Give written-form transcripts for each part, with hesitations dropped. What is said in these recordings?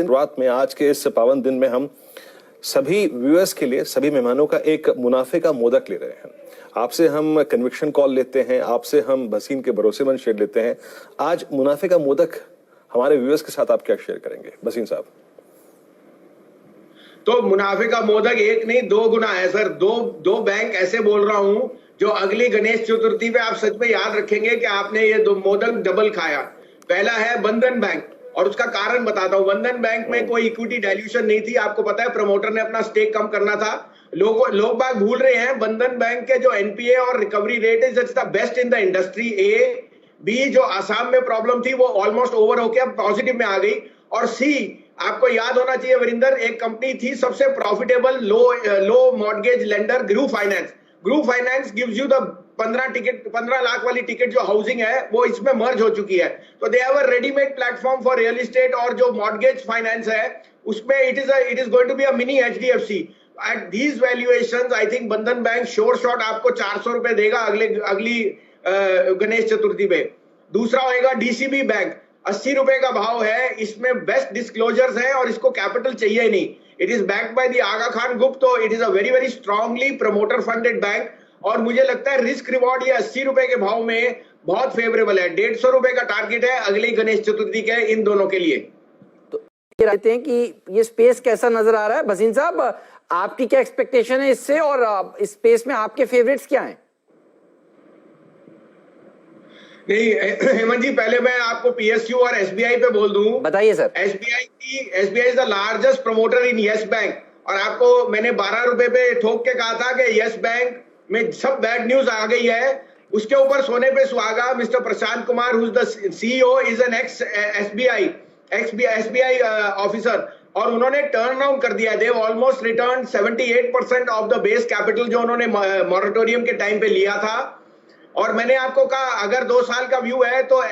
रात में आज के इस पावन दिन में हम सभी व्यूअर्स के लिए, सभी मेहमानों का एक मुनाफे का मोदक ले रहे हैं। आपसे हम कन्विक्शन कॉल लेते हैं, आपसे हम भसीन के भरोसेमंद शेयर लेते हैं। आज मुनाफे का मोदक हमारे व्यूअर्स के साथ आप क्या शेयर करेंगे भसीन साहब? तो मुनाफे का मोदक एक नहीं दो गुना है सर। दो बैंक ऐसे बोल रहा हूं जो अगली गणेश चतुर्थी पे आप सच में याद रखेंगे कि आपने ये दो मोदक डबल खाया। पहला है बंधन बैंक, और उसका कारण बताता हूं। बंधन बैंक में कोई इक्विटी डाइल्यूशन नहीं थी। आपको पता है प्रमोटर ने अपना स्टेक कम करना था। लोग बाग भूल रहे हैं बंधन बैंक के जो एनपीए और recovery rate is the best in the industry. A B जो असम में प्रॉब्लम थी वो ऑलमोस्ट ओवर होकर अब पॉजिटिव में आ गई। और सी आपको याद होना चाहिए वरिंदर, एक कंपनी थी सबसे profitable low mortgage lender Gruh finance. Gruh finance gives you the 15 lakh वाली टिकट जो हाउसिंग है वो इसमें मर्ज हो चुकी है। तो they have a readymade platform for real estate, और जो मॉर्गेज फाइनेंस है उसमें it is going to be a mini HDFC at these valuations. I think Bandhan bank sure shot आपको 400 रुपए देगा अगली गणेश चतुर्थी पे। दूसरा होगा डीसीबी बैंक, 80 रुपए का भाव है। इसमें बेस्ट डिस्क्लोजर्स है और इसको कैपिटल चाहिए नहीं। It is backed by the Aga Khan group, तो it is a very very strongly promoter funded bank. और मुझे लगता है रिस्क रिवॉर्ड ये 80 रुपए के भाव में बहुत फेवरेबल है। 150 रुपए का टारगेट है अगली गणेश चतुर्थी के इन दोनों के लिए। तो ये रहते हैं कि ये स्पेस कैसा नजर आ रहा है भसीन साहब, आपकी क्या एक्सपेक्टेशन है इससे, और इस स्पेस में आपके फेवरेट्स क्या हैं? नहीं हेमंत जी, पहले मैं आपको पीएसयू और एसबीआई पे बोल दूं। बताइए sir. SBI is the largest promoter in yes bank, और आपको मैंने 12 रुपए पे ठोक के कहा था कि यस बैंक में सब बैड न्यूज आ गई है। उसके ऊपर सोने पे सुहागा mister Prashant Kumar who is the CEO is an x SBI officer, और उन्होंने टर्न अराउंड कर दिया। They almost return 78% of the base capital जो उन्होंने मॉरेटोरियम के टाइम पे लिया था। और मैंने आपको कहा अगर 2 साल का व्यू है तो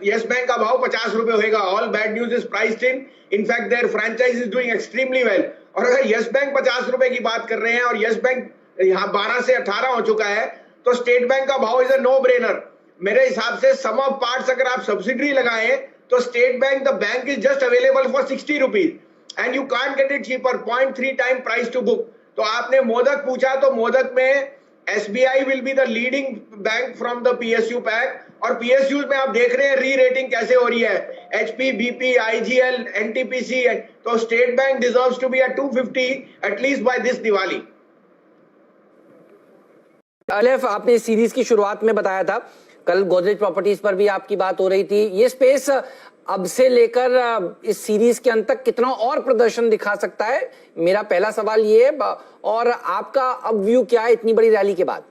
यस बैंक का भाव 50 रुपए होगा। All bad news is priced in fact their franchise is doing extremely well. और अगर यस बैंक 50 रुपए की बात कर रहे हैं और यस बैंक यहाँ 12 से 18 हो चुका है, तो स्टेट बैंक का भाव इज अ नो ब्रेनर। मेरे हिसाब से सम ऑफ पार्ट्स अगर आप सब्सिडी लगाएं तो state bank the bank is just available for 60 rupees and you can't get it cheaper, 0.3 time price to book. तो आपने मोदक पूछा, तो मोदक में SBI will be the leading bank from the PSU pack, और PSU में आप देख रहे हैं री रेटिंग कैसे हो रही है। HP, BP, IGL, NTPC, तो state Bank deserves to be at 250 at least by this Diwali. अलेफ, आपने इस सीरीज की शुरुआत में बताया था, कल गोदरेज प्रॉपर्टीज पर भी आपकी बात हो रही थी। ये स्पेस अब से लेकर इस सीरीज के अंत तक कितना और प्रदर्शन दिखा सकता है, मेरा पहला सवाल ये है। और आपका अब व्यू क्या है इतनी बड़ी रैली के बाद?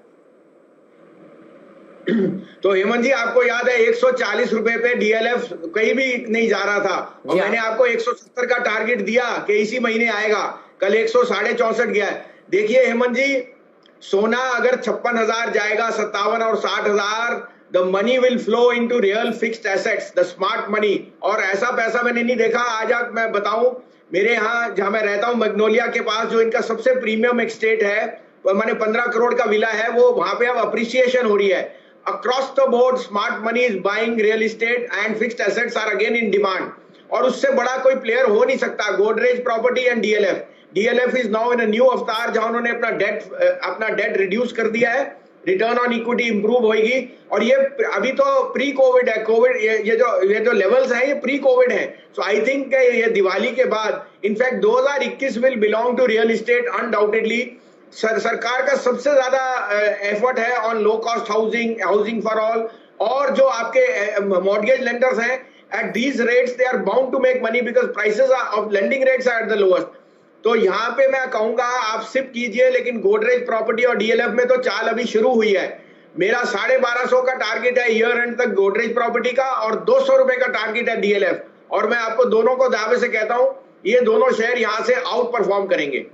तो हेमंत जी, आपको याद है 140 रुपए पे डीएलएफ कहीं भी नहीं जा रहा था, और मैंने आपको 170 का टारगेट दिया कि इसी महीने आएगा। कल 164.64 गया है। देखिए हेमंत जी, सोना अगर 56,000 जाएगा, 57 और 60,000, the money will flow into real fixed assets, the smart money। और ऐसा पैसा मैंने नहीं देखा। आज आप मैं बताऊं, मेरे यहाँ जहां मैं रहता हूं मैग्नोलिया के पास, जो इनका सबसे प्रीमियम एस्टेट है, मैंने 15 करोड़ का विला है, वो वहां पे अब अप्रिसिएशन हो रही है। Across the board smart money is buying real estate and fixed assets are again in demand, और उससे बड़ा कोई प्लेयर हो नहीं सकता। Godrej property and DLF is now in a new avatar, जहां उन्होंने अपना डेट रिड्यूस कर दिया है, रिटर्न ऑन इक्विटी इंप्रूव होगी। और ये अभी तो प्री कोविड है, कोविड ये जो लेवल्स हैं ये प्री कोविड है। सो आई थिंक ये दिवाली के बाद in fact 2021 will belong to real estate undoubtedly. सरकार का सबसे ज्यादा एफर्ट है on low cost housing for all, और जो आपके मॉर्गेज लेंडर्स हैं at these rates they are bound to make money because prices of lending rates are at the lowest. तो यहाँ पे मैं कहूंगा आप सिप कीजिए, लेकिन गोदरेज प्रॉपर्टी और डीएलएफ में तो चाल अभी शुरू हुई है। मेरा 1250 का टारगेट है ईयर एंड तक गोदरेज प्रॉपर्टी का, और 200 रुपए का टारगेट है डीएलएफ। और मैं आपको दोनों को दावे से कहता हूं ये दोनों शेयर यहां से आउट परफॉर्म करेंगे।